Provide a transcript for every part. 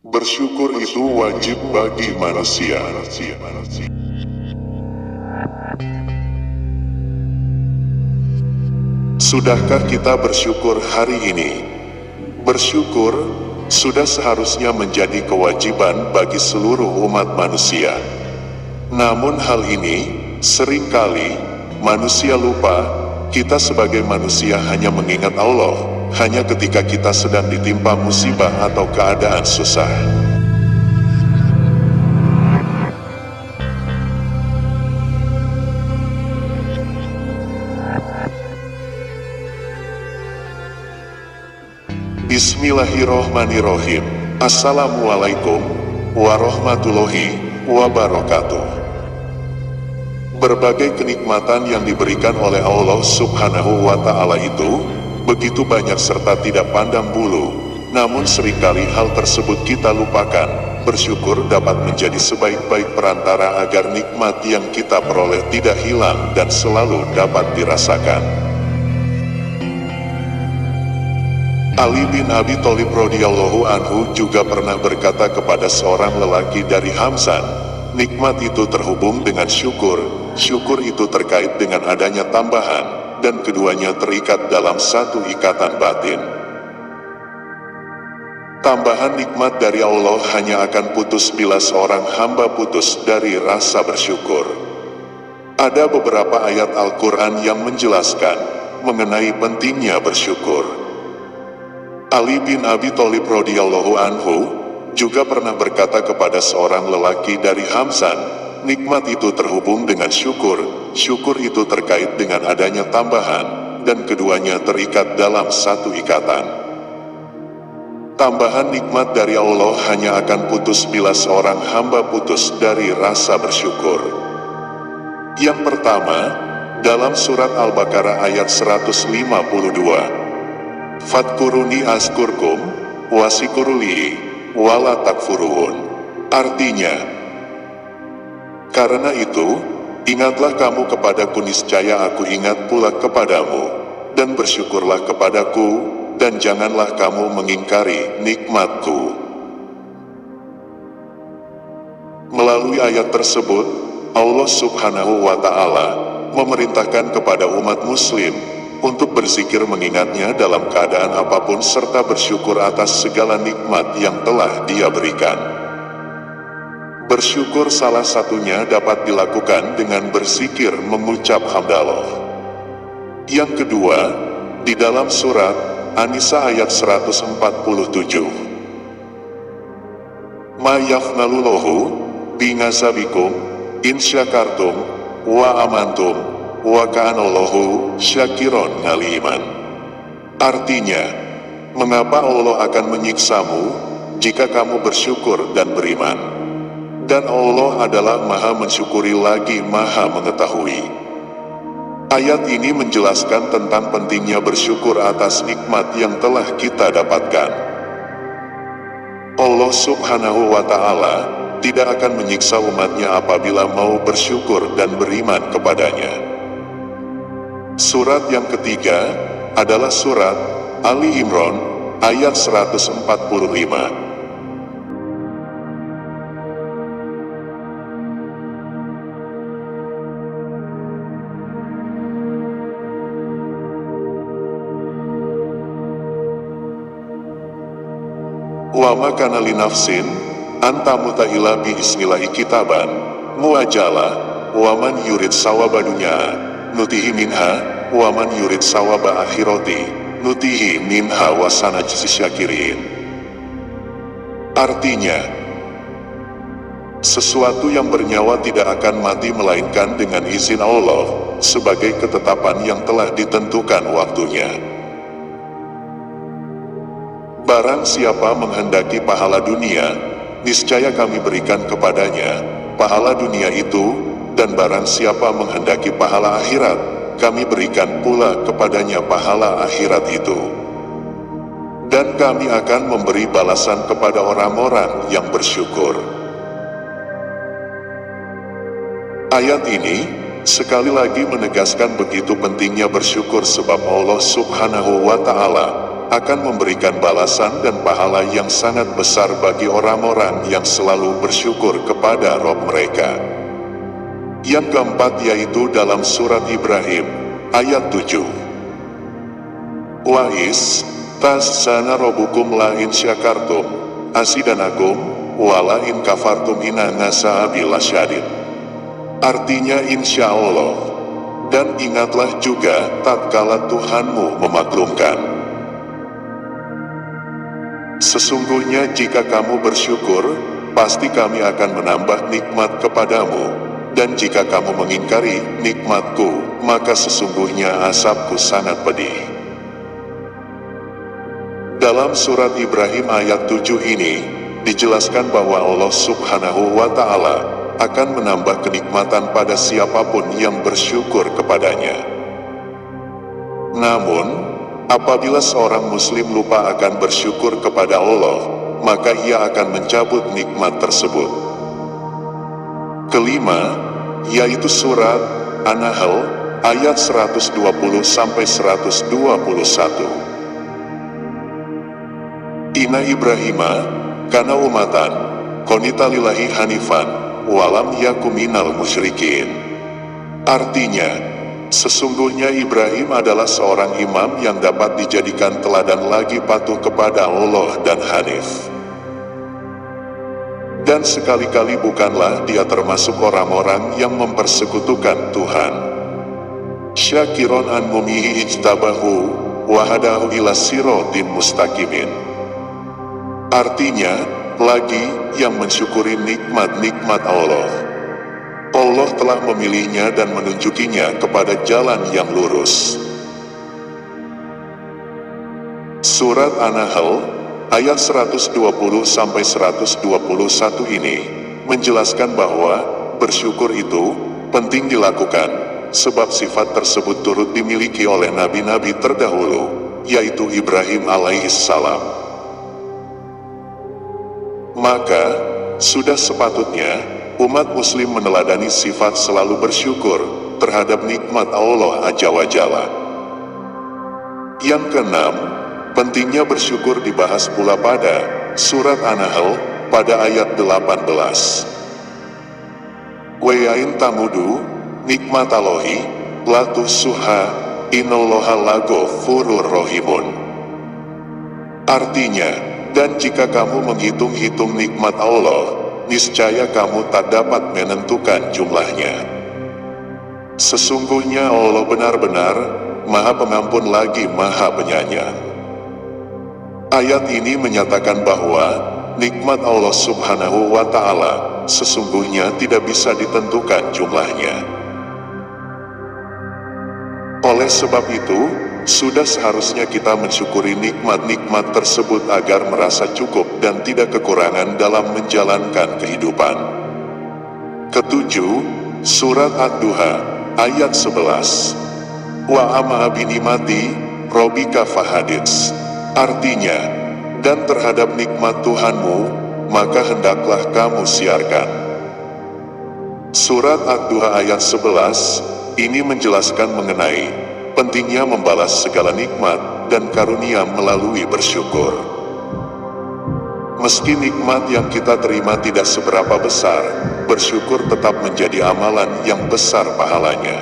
Bersyukur itu wajib bagi manusia. Sudahkah kita bersyukur hari ini? Bersyukur sudah seharusnya menjadi kewajiban bagi seluruh umat manusia. Namun hal ini seringkali manusia lupa. Kita sebagai manusia hanya mengingat Allah hanya ketika kita sedang ditimpa musibah atau keadaan susah. Bismillahirrohmanirrohim. Assalamualaikum warahmatullahi wabarakatuh. Berbagai kenikmatan yang diberikan oleh Allah Subhanahu wa Ta'ala itu begitu banyak serta tidak pandang bulu. Namun seringkali hal tersebut kita lupakan. Bersyukur dapat menjadi sebaik-baik perantara agar nikmat yang kita peroleh tidak hilang dan selalu dapat dirasakan. Ali bin Abi Thalib radhiyallahu anhu juga pernah berkata kepada seorang lelaki dari Hamzan, nikmat itu terhubung dengan syukur, syukur itu terkait dengan adanya tambahan, dan keduanya terikat dalam satu ikatan batin. Tambahan nikmat dari Allah hanya akan putus bila seorang hamba putus dari rasa bersyukur. Ada beberapa ayat Al-Quran yang menjelaskan mengenai pentingnya bersyukur. Ali bin Abi Thalib radhiyallahu anhu juga pernah berkata kepada seorang lelaki dari Hamzan, nikmat itu terhubung dengan syukur, syukur itu terkait dengan adanya tambahan, dan keduanya terikat dalam satu ikatan. Tambahan nikmat dari Allah hanya akan putus bila seorang hamba putus dari rasa bersyukur. Yang pertama, dalam surat Al-Baqarah ayat 152. Fadkuruni askurkum, wasikuruli, wala takfurun. Artinya, karena itu, ingatlah kamu kepadaku niscaya aku ingat pula kepadamu, dan bersyukurlah kepadaku, dan janganlah kamu mengingkari nikmatku. Melalui ayat tersebut, Allah Subhanahu wa Ta'ala memerintahkan kepada umat muslim untuk berzikir mengingatnya dalam keadaan apapun serta bersyukur atas segala nikmat yang telah Dia berikan. Bersyukur salah satunya dapat dilakukan dengan berzikir mengucap hamdalah. Yang kedua, di dalam surat An-Nisa ayat 147. Ma yafnalullahu bingasabikum insyakartum wa amantum wa ka'anallahu syakiron ngaliman. Artinya, mengapa Allah akan menyiksamu jika kamu bersyukur dan beriman? Dan Allah adalah maha mensyukuri lagi maha mengetahui. Ayat ini menjelaskan tentang pentingnya bersyukur atas nikmat yang telah kita dapatkan. Allah Subhanahu wa Ta'ala tidak akan menyiksa umatnya apabila mau bersyukur dan beriman kepadanya. Surat yang ketiga adalah surat Ali Imran ayat 145. Wa ma kana li nafsin anta muta'ila bi ismillahi kitaban muajala wa man yurid sawaba dunya nutihi minha, wa man yurid sawaba akhirati, nutihi minha wa sanajzi syakirin. Artinya, sesuatu yang bernyawa tidak akan mati melainkan dengan izin Allah, sebagai ketetapan yang telah ditentukan waktunya. Barang siapa menghendaki pahala dunia, niscaya kami berikan kepadanya pahala dunia itu, dan barang siapa menghendaki pahala akhirat, kami berikan pula kepadanya pahala akhirat itu. Dan kami akan memberi balasan kepada orang-orang yang bersyukur. Ayat ini sekali lagi menegaskan begitu pentingnya bersyukur sebab Allah Subhanahu wa Ta'ala akan memberikan balasan dan pahala yang sangat besar bagi orang-orang yang selalu bersyukur kepada Rob mereka. Yang keempat yaitu dalam surat Ibrahim, ayat 7. Wa is tasana robukum la in syakartum asidanakum wa la in kafartum inna nasa'abil lasyadid. Artinya insya Allah, dan ingatlah juga tatkala Tuhanmu memaklumkan. Sesungguhnya jika kamu bersyukur, pasti kami akan menambah nikmat kepadamu, dan jika kamu mengingkari nikmatku, maka sesungguhnya azabku sangat pedih. Dalam surat Ibrahim ayat 7 ini, dijelaskan bahwa Allah Subhanahu wa Ta'ala akan menambah kenikmatan pada siapapun yang bersyukur kepadanya. Namun, apabila seorang muslim lupa akan bersyukur kepada Allah, maka ia akan mencabut nikmat tersebut. Kelima, yaitu surat An-Nahl ayat 120-121. Inna Ibrahima kana umatan qonita lillahi hanifan walam yaku minal musyrikin. Artinya, sesungguhnya Ibrahim adalah seorang imam yang dapat dijadikan teladan lagi patuh kepada Allah dan hanif. Dan sekali-kali bukanlah dia termasuk orang-orang yang mempersekutukan Tuhan. Syakiron an mumihi ijtabahu wahadahu ila sirotin mustaqimin. Artinya, lagi yang mensyukuri nikmat-nikmat Allah. Allah telah memilihnya dan menunjukinya kepada jalan yang lurus. Surat An-Nahl ayat 120-121 ini menjelaskan bahwa bersyukur itu penting dilakukan, sebab sifat tersebut turut dimiliki oleh nabi-nabi terdahulu, yaitu Ibrahim alaihissalam. Maka, sudah sepatutnya umat muslim meneladani sifat selalu bersyukur terhadap nikmat Allah Azza wa Jalla. Yang keenam, pentingnya bersyukur dibahas pula pada surat An-Nahl pada ayat 18. Wayain tamudu nikmatallahi latusuha innallaha laghafurur rahimun. Artinya, dan jika kamu menghitung-hitung nikmat Allah, niscaya kamu tak dapat menentukan jumlahnya. Sesungguhnya Allah benar-benar Maha Pengampun lagi Maha Penyayang. Ayat ini menyatakan bahwa nikmat Allah Subhanahu wa Ta'ala sesungguhnya tidak bisa ditentukan jumlahnya. Oleh sebab itu, sudah seharusnya kita mensyukuri nikmat-nikmat tersebut agar merasa cukup dan tidak kekurangan dalam menjalankan kehidupan. Ketujuh, surat Ad-Duha, ayat 11. Wa amma binimati robika fahadits. Artinya, dan terhadap nikmat Tuhanmu, maka hendaklah kamu siarkan. Surat Ad-Duha ayat 11, ini menjelaskan mengenai pentingnya membalas segala nikmat dan karunia melalui bersyukur. Meski nikmat yang kita terima tidak seberapa besar, bersyukur tetap menjadi amalan yang besar pahalanya.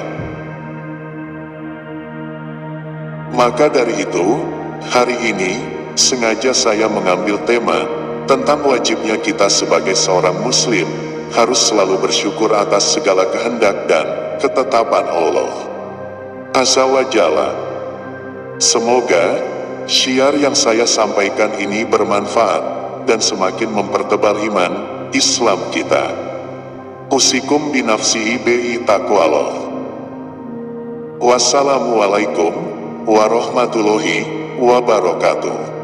Maka dari itu, hari ini, sengaja saya mengambil tema tentang wajibnya kita sebagai seorang muslim harus selalu bersyukur atas segala kehendak dan ketetapan Allah Azza wa Jalla. Semoga syiar yang saya sampaikan ini bermanfaat dan semakin mempertebal iman Islam kita. Usikum binafsihi bi taqwallah. Wassalamualaikum warahmatullahi wabarakatuh.